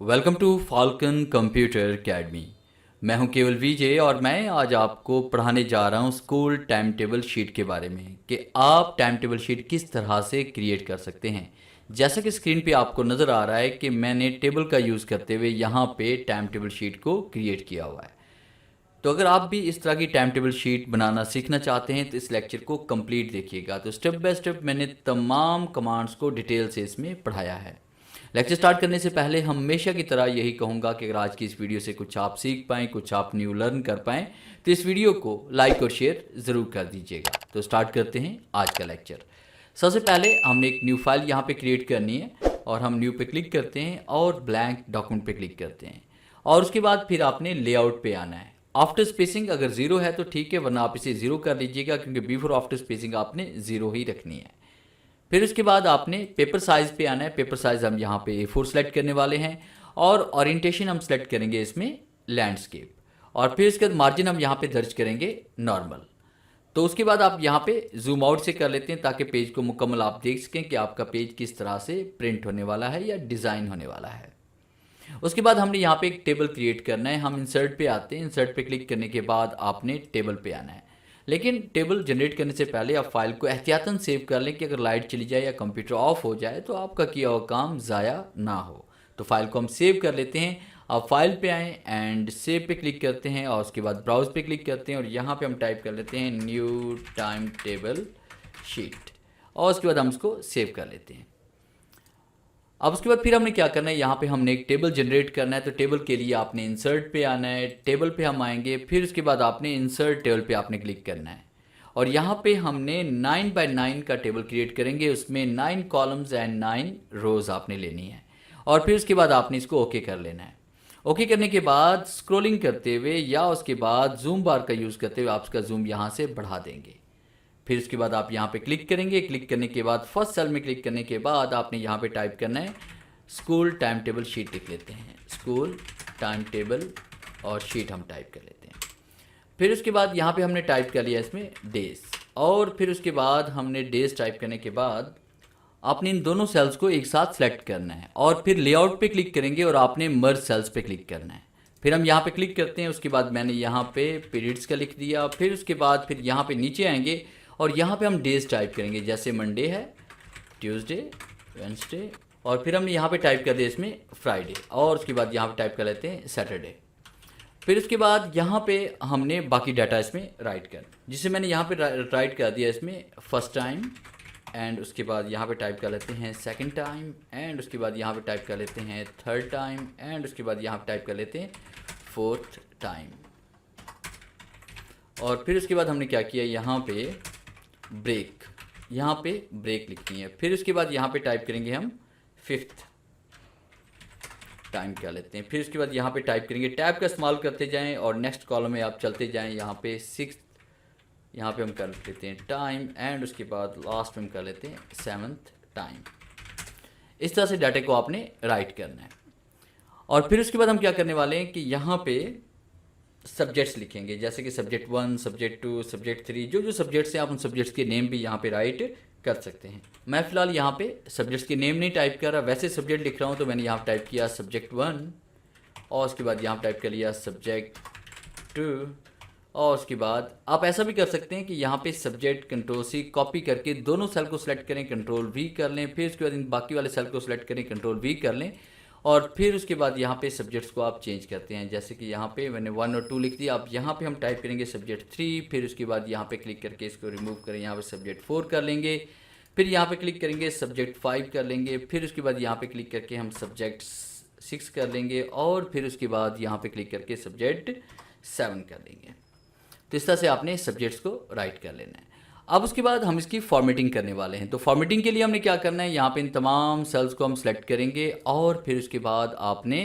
Welcome to Falcon Computer Academy. मैं हूं केवल विजय और मैं आज आपको पढ़ाने जा रहा हूं स्कूल टाइम टेबल शीट के बारे में कि आप टाइम टेबल शीट किस तरह से क्रिएट कर सकते हैं। जैसा कि स्क्रीन पे आपको नज़र आ रहा है कि मैंने टेबल का यूज़ करते हुए यहाँ पे टाइम टेबल शीट को क्रिएट किया हुआ है। तो अगर आप भी इस तरह की टाइम टेबल शीट बनाना सीखना चाहते हैं तो इस लेक्चर को कंप्लीट देखिएगा। तो स्टेप बाय स्टेप मैंने तमाम कमांड्स को डिटेल से इसमें पढ़ाया है। लेक्चर स्टार्ट करने से पहले हमेशा की तरह यही कहूँगा कि अगर आज की इस वीडियो से कुछ आप सीख पाएँ, कुछ आप न्यू लर्न कर पाएँ तो इस वीडियो को लाइक और शेयर ज़रूर कर दीजिएगा। तो स्टार्ट करते हैं आज का लेक्चर। सबसे पहले हमने एक न्यू फाइल यहाँ पे क्रिएट करनी है और हम न्यू पे क्लिक करते हैं और ब्लैंक डॉक्यूमेंट पे क्लिक करते हैं और उसके बाद फिर आपने लेआउट पे आना है। आफ्टर स्पेसिंग अगर ज़ीरो है तो ठीक है, वरना आप इसे ज़ीरो कर लीजिएगा क्योंकि बिफोर आफ्टर स्पेसिंग आपने ज़ीरो ही रखनी है। फिर उसके बाद आपने पेपर साइज़ पे आना है। पेपर साइज़ हम यहाँ पे A4 सेलेक्ट करने वाले हैं और ओरिएंटेशन हम सेलेक्ट करेंगे इसमें लैंडस्केप और फिर इसके बाद मार्जिन हम यहाँ पे दर्ज करेंगे नॉर्मल। तो उसके बाद आप यहाँ पे जूम आउट से कर लेते हैं ताकि पेज को मुकम्मल आप देख सकें कि आपका पेज किस तरह से प्रिंट होने वाला है या डिज़ाइन होने वाला है। उसके बाद हमने यहाँ पे एक टेबल क्रिएट करना है। हम इंसर्ट पे आते हैं, इंसर्ट पे क्लिक करने के बाद आपने टेबल पे आना है। लेकिन टेबल जनरेट करने से पहले आप फाइल को एहतियातन सेव कर लें कि अगर लाइट चली जाए या कंप्यूटर ऑफ हो जाए तो आपका किया हुआ काम ज़ाया ना हो। तो फाइल को हम सेव कर लेते हैं। आप फाइल पे आएँ एंड सेव पे क्लिक करते हैं और उसके बाद ब्राउज पे क्लिक करते हैं और यहाँ पे हम टाइप कर लेते हैं न्यू टाइम टेबल शीट और उसके बाद हम उसको सेव कर लेते हैं। अब उसके बाद फिर हमने क्या करना है, यहाँ पे हमने एक टेबल जनरेट करना है। तो टेबल के लिए आपने इंसर्ट पे आना है, टेबल पे हम आएंगे, फिर उसके बाद आपने इंसर्ट टेबल पे आपने क्लिक करना है और यहाँ पे हमने 9 बाय 9 का टेबल क्रिएट करेंगे। उसमें 9 कॉलम्स एंड 9 रोज़ आपने लेनी है और फिर उसके बाद आपने इसको ओके कर लेना है। ओके करने के बाद स्क्रॉलिंग करते हुए या उसके बाद जूम बार का यूज़ करते हुए आप उसका जूम यहाँ से बढ़ा देंगे। फिर उसके बाद आप यहाँ पे क्लिक करेंगे। क्लिक करने के बाद फर्स्ट सेल में क्लिक करने के बाद आपने यहाँ पे टाइप करना है स्कूल टाइम टेबल शीट लिख लेते हैं, स्कूल टाइम टेबल और शीट हम टाइप कर लेते हैं। फिर उसके बाद यहाँ पे हमने टाइप कर लिया इसमें डेज और फिर उसके बाद हमने डेज टाइप करने के बाद आपने इन दोनों सेल्स को एक साथ सेलेक्ट करना है और फिर लेआउट पे क्लिक करेंगे और आपने मर्ज सेल्स पे क्लिक करना है। फिर हम यहाँ पे क्लिक करते हैं। उसके बाद मैंने यहाँ पे पीरियड्स का लिख दिया। फिर उसके बाद फिर यहाँ पे नीचे आएंगे और यहाँ पे हम डेज टाइप करेंगे, जैसे मंडे है, ट्यूसडे, वेडनेसडे और फिर हमने यहाँ पे टाइप कर दिया इसमें फ्राइडे और उसके बाद यहाँ पे टाइप कर लेते हैं सैटरडे। फिर उसके बाद यहाँ पे हमने बाकी डाटा इसमें राइट कर, जिसे मैंने यहाँ पे राइट कर दिया इसमें फर्स्ट टाइम एंड उसके बाद यहाँ पे टाइप कर लेते हैं सेकंड टाइम एंड उसके बाद यहाँ पे टाइप कर लेते हैं थर्ड टाइम एंड उसके बाद यहाँ पे टाइप कर लेते हैं फोर्थ टाइम। और फिर उसके बाद हमने क्या किया, यहाँ पे ब्रेक, यहाँ पे ब्रेक लिखनी है। फिर उसके बाद यहाँ पे टाइप करेंगे हम फिफ्थ टाइम कर लेते हैं। फिर उसके बाद यहाँ पे टाइप करेंगे, टैब का इस्तेमाल करते जाएं और नेक्स्ट कॉलम में आप चलते जाएं। यहाँ पे सिक्स, यहाँ पे हम कर लेते हैं टाइम एंड उसके बाद लास्ट में हम कर लेते हैं सेवन्थ टाइम। इस तरह से डाटे को आपने राइट करना है और फिर उसके बाद हम क्या करने वाले हैं कि यहाँ पे सब्जेक्ट्स लिखेंगे, जैसे कि सब्जेक्ट 1, सब्जेक्ट 2, सब्जेक्ट 3, जो जो सब्जेक्ट्स हैं आप उन सब्जेक्ट्स के नेम भी यहाँ पे राइट कर सकते हैं। मैं फ़िलहाल यहाँ पे सब्जेक्ट्स के नेम नहीं टाइप कर रहा, वैसे सब्जेक्ट लिख रहा हूँ। तो मैंने यहाँ टाइप किया सब्जेक्ट 1 और उसके बाद यहाँ टाइप कर लिया सब्जेक्ट 2 और उसके बाद आप ऐसा भी कर सकते हैं कि यहाँ पे सब्जेक्ट कंट्रोल सी कॉपी करके दोनों सेल को सिलेक्ट करें, कंट्रोल वी कर लें, फिर उसके बाद इन बाकी वाले सेल को सिलेक्ट करें, कंट्रोल वी कर लें और फिर उसके बाद यहाँ पे सब्जेक्ट्स को आप चेंज करते हैं। जैसे कि यहाँ पे मैंने 1 और 2 लिख दिया। अब यहाँ पे हम टाइप करेंगे सब्जेक्ट 3, फिर उसके बाद यहाँ पे क्लिक करके इसको रिमूव करें, यहाँ पे सब्जेक्ट 4 कर लेंगे, फिर यहाँ पे क्लिक करेंगे सब्जेक्ट 5 कर लेंगे, फिर उसके बाद यहाँ पे क्लिक करके हम सब्जेक्ट 6 कर लेंगे और फिर उसके बाद यहाँ पे क्लिक करके सब्जेक्ट 7 कर लेंगे। तो इस तरह से आपने सब्जेक्ट्स को राइट कर लेना है। अब उसके बाद हम इसकी फॉर्मेटिंग करने वाले हैं। तो फॉर्मेटिंग के लिए हमने क्या करना है, यहाँ पे इन तमाम सेल्स को हम सेलेक्ट करेंगे और फिर उसके बाद आपने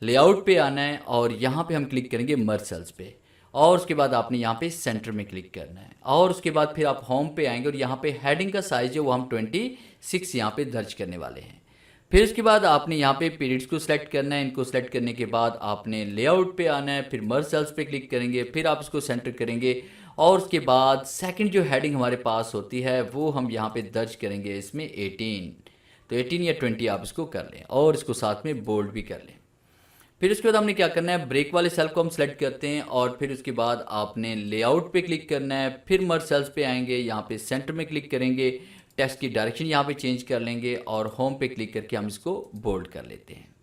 लेआउट पे आना है और यहाँ पे हम क्लिक करेंगे मर्ज सेल्स पे और उसके बाद आपने यहाँ पे सेंटर में क्लिक करना है और उसके बाद फिर आप होम पे आएंगे और यहाँ पे हेडिंग का साइज है वो हम 26 यहाँ पे दर्ज करने वाले हैं। फिर उसके बाद आपने यहाँ पे पीरियड्स को सिलेक्ट करना है। इनको सिलेक्ट करने के बाद आपने लेआउट पे आना है, फिर मर्ज सेल्स पे क्लिक करेंगे, फिर आप इसको सेंटर करेंगे और उसके बाद सेकंड जो हेडिंग हमारे पास होती है वो हम यहाँ पे दर्ज करेंगे इसमें 18। तो 18 या 20 आप इसको कर लें और इसको साथ में बोल्ड भी कर लें। फिर उसके बाद हमने क्या करना है, ब्रेक वाले सेल को हम सेलेक्ट करते हैं और फिर उसके बाद आपने लेआउट पे क्लिक करना है, फिर मर्ज सेल्स पे आएंगे, यहाँ पे सेंटर में क्लिक करेंगे, टेक्स्ट की डायरेक्शन यहाँ पे चेंज कर लेंगे और होम पे क्लिक करके हम इसको बोल्ड कर लेते हैं।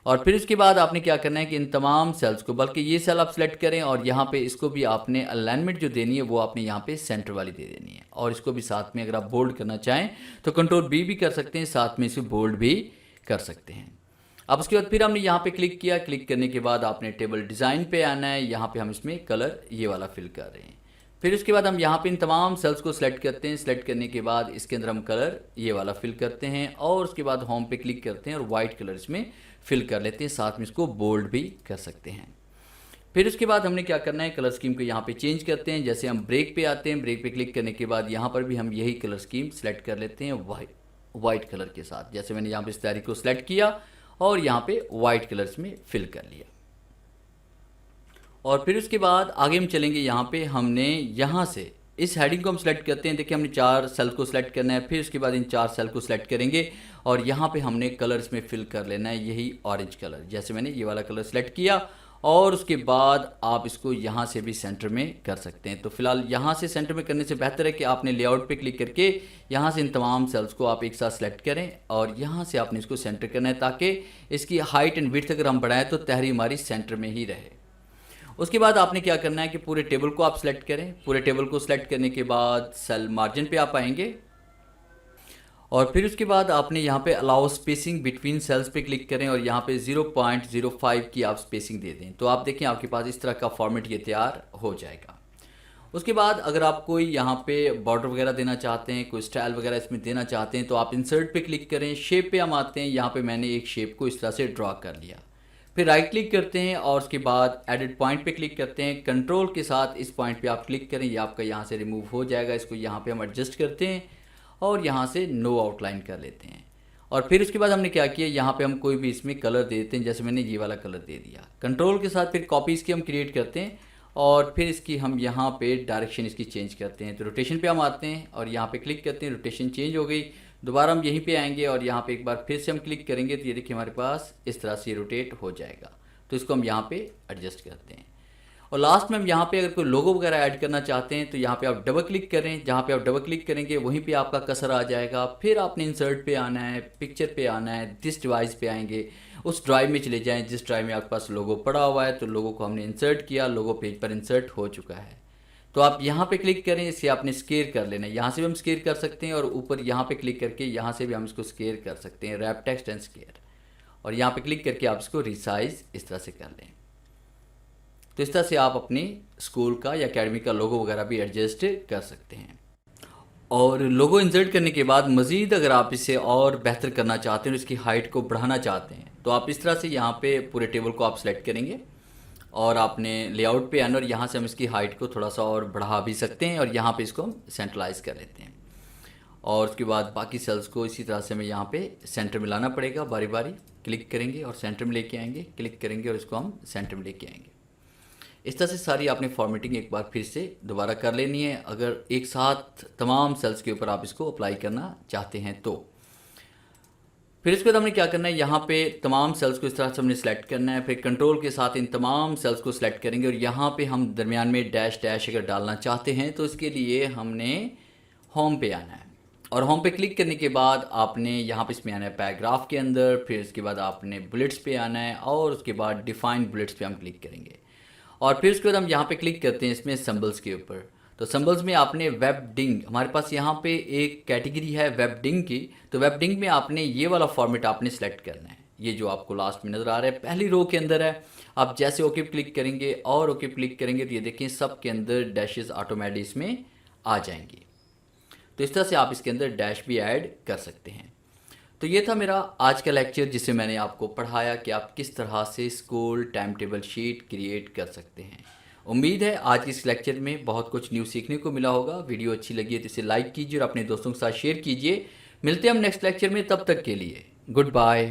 और फिर उसके बाद आपने क्या करना है कि इन तमाम सेल्स को, बल्कि ये सेल आप सेलेक्ट करें और यहाँ पे इसको भी आपने अलाइनमेंट जो देनी है वो आपने यहाँ पे सेंटर वाली दे देनी है, और इसको भी साथ में अगर आप बोल्ड करना चाहें तो कंट्रोल बी भी कर सकते हैं, साथ में इसको बोल्ड भी कर सकते हैं। अब उसके बाद फिर हमने यहाँ पे क्लिक किया, क्लिक करने के बाद आपने टेबल डिज़ाइन पे आना है, यहाँ पे हम इसमें कलर ये वाला फिल कर रहे हैं। फिर उसके बाद हम यहाँ पे इन तमाम सेल्स को सिलेक्ट करते हैं, सिलेक्ट करने के बाद इसके अंदर हम कलर ये वाला फिल करते हैं और उसके बाद होम पे क्लिक करते हैं और वाइट कलर इसमें फिल कर लेते हैं, साथ में इसको बोल्ड भी कर सकते हैं। फिर उसके बाद हमने क्या करना है, कलर स्कीम को यहाँ पे चेंज करते हैं। जैसे हम ब्रेक पे आते हैं, ब्रेक पे क्लिक करने के बाद यहाँ पर भी हम यही कलर स्कीम सेलेक्ट कर लेते हैं वाइट कलर के साथ। जैसे मैंने यहाँ पे इस तारीख को सिलेक्ट किया और यहाँ पे वाइट कलर्स में फिल कर लिया। और फिर उसके बाद आगे हम चलेंगे, यहाँ पे हमने यहाँ से इस हेडिंग को हम सेलेक्ट करते हैं। देखिए हमने 4 सेल को सिलेक्ट करना है, फिर उसके बाद इन 4 सेल को सिलेक्ट करेंगे और यहाँ पे हमने कलर्स में फिल कर लेना है यही ऑरेंज कलर। जैसे मैंने ये वाला कलर सेलेक्ट किया और उसके बाद आप इसको यहाँ से भी सेंटर में कर सकते हैं। तो फिलहाल यहाँ से सेंटर में करने से बेहतर है कि आपने लेआउट पे क्लिक करके यहाँ से इन तमाम सेल्स को आप एक साथ सेलेक्ट करें और यहाँ से आपने इसको सेंटर करना है, ताकि इसकी हाइट एंड विड्थ अगर हम बढ़ाएं तो तहरी हमारी सेंटर में ही रहे। उसके बाद आपने क्या करना है कि पूरे टेबल को आप सेलेक्ट करें। पूरे टेबल को सेलेक्ट करने के बाद सेल मार्जिन पे आप आएंगे और फिर उसके बाद आपने यहाँ पे अलाउ स्पेसिंग बिटवीन सेल्स पे क्लिक करें और यहाँ पे 0.05 की आप स्पेसिंग दे दें। तो आप देखें आपके पास इस तरह का फॉर्मेट ये तैयार हो जाएगा। उसके बाद अगर आप कोई यहाँ पे बॉर्डर वगैरह देना चाहते हैं, कोई स्टाइल वगैरह इसमें देना चाहते हैं, तो आप इंसर्ट पे क्लिक करें, शेप पे हम आते हैं। यहाँ पे मैंने एक शेप को इस तरह से ड्रॉ कर लिया। फिर राइट क्लिक करते हैं और उसके बाद एडिट पॉइंट पे क्लिक करते हैं। कंट्रोल के साथ इस पॉइंट पे आप क्लिक करें, ये आपका यहाँ से रिमूव हो जाएगा। इसको यहाँ पे हम एडजस्ट करते हैं और यहाँ से नो आउटलाइन कर लेते हैं। और फिर उसके बाद हमने क्या किया, यहाँ पे हम कोई भी इसमें कलर दे देते हैं। जैसे मैंने ये वाला कलर दे दिया। कंट्रोल के साथ फिर कॉपीज़ की हम क्रिएट करते हैं और फिर इसकी हम यहाँ पे डायरेक्शन इसकी चेंज करते हैं। तो रोटेशन पे हम आते हैं और यहाँ पे क्लिक करते हैं, रोटेशन चेंज हो गई। दोबारा हम यहीं पे आएंगे और यहाँ पे एक बार फिर से हम क्लिक करेंगे तो ये देखिए हमारे पास इस तरह से रोटेट हो जाएगा। तो इसको हम यहाँ पे एडजस्ट करते हैं। और लास्ट में हम यहाँ पे अगर कोई लोगो वगैरह ऐड करना चाहते हैं तो यहाँ पे आप डबल क्लिक करें। जहाँ पे आप डबल क्लिक करेंगे वहीं पे आपका कर्सर आ जाएगा। फिर आपने इंसर्ट पे आना है, पिक्चर पे आना है, दिस डिवाइस पे आएंगे, उस ड्राइव में चले जाएं जिस ड्राइव में आपके पास लोगो पड़ा हुआ है। तो लोगो को हमने इंसर्ट किया, लोगो पेज पर इंसर्ट हो चुका है। तो आप यहाँ पे क्लिक करें, इसे आपने स्केयर कर लेना है। यहाँ से भी हम स्केयर कर सकते हैं और ऊपर यहाँ पे क्लिक करके यहाँ से भी हम इसको स्केयर कर सकते हैं, रैप टेक्स्ट एंड स्केयर। और यहाँ पे क्लिक करके आप इसको रिसाइज इस तरह से कर लें। तो इस तरह से आप अपनी स्कूल का या अकेडमी का लोगो वगैरह भी एडजस्ट कर सकते हैं। और लोगो इंसर्ट करने के बाद मज़ीद अगर आप इसे और बेहतर करना चाहते हैं, इसकी हाइट को बढ़ाना चाहते हैं, तो आप इस तरह से यहाँ पे पूरे टेबल को आप सेलेक्ट करेंगे और आपने लेआउट पे आना और यहाँ से हम इसकी हाइट को थोड़ा सा और बढ़ा भी सकते हैं और यहाँ पे इसको हम सेंट्रलाइज कर लेते हैं। और उसके बाद बाकी सेल्स को इसी तरह से हमें यहाँ पे सेंटर में लाना पड़ेगा। बारी बारी क्लिक करेंगे और सेंटर में लेके आएंगे, क्लिक करेंगे और इसको हम सेंटर में लेके आएंगे। इस तरह से सारी आपने फॉर्मेटिंग एक बार फिर से दोबारा कर लेनी है, अगर एक साथ तमाम सेल्स के ऊपर आप इसको अप्लाई करना चाहते हैं तो। फिर इसके बाद हमने क्या करना है, यहाँ पे तमाम सेल्स को इस तरह से हमने सेलेक्ट करना है। फिर कंट्रोल के साथ इन तमाम सेल्स को सिलेक्ट करेंगे और यहाँ पे हम दरमियान में डैश डैश अगर डालना चाहते हैं तो इसके लिए हमने होम पे आना है। और होम पे क्लिक करने के बाद आपने यहाँ पे इसमें आना है पैराग्राफ के अंदर। फिर इसके बाद आपने बुलेट्स पे आना है और उसके बाद डिफाइंड बुलेट्स पे हम क्लिक करेंगे। और फिर उसके बाद हम यहाँ पे क्लिक करते हैं इसमें सिंबल्स के ऊपर। तो सिंबल्स में आपने वेबडिंग, हमारे पास यहाँ पे एक कैटेगरी है वेबडिंग की, तो वेबडिंग में आपने ये वाला फॉर्मेट आपने सेलेक्ट करना है। ये जो आपको लास्ट में नज़र आ रहा है पहली रो के अंदर है। आप जैसे ओके क्लिक करेंगे और ओके क्लिक करेंगे तो ये देखें सब के अंदर डैशेस ऑटोमेटिक इसमें आ जाएंगी। तो इस तरह से आप इसके अंदर डैश भी ऐड कर सकते हैं। तो ये था मेरा आज का लेक्चर जिसे मैंने आपको पढ़ाया कि आप किस तरह से school time table sheet create कर सकते हैं। उम्मीद है आज के इस लेक्चर में बहुत कुछ न्यू सीखने को मिला होगा। वीडियो अच्छी लगी है तो इसे लाइक कीजिए और अपने दोस्तों के साथ शेयर कीजिए। मिलते हैं हम नेक्स्ट लेक्चर में, तब तक के लिए गुड बाय।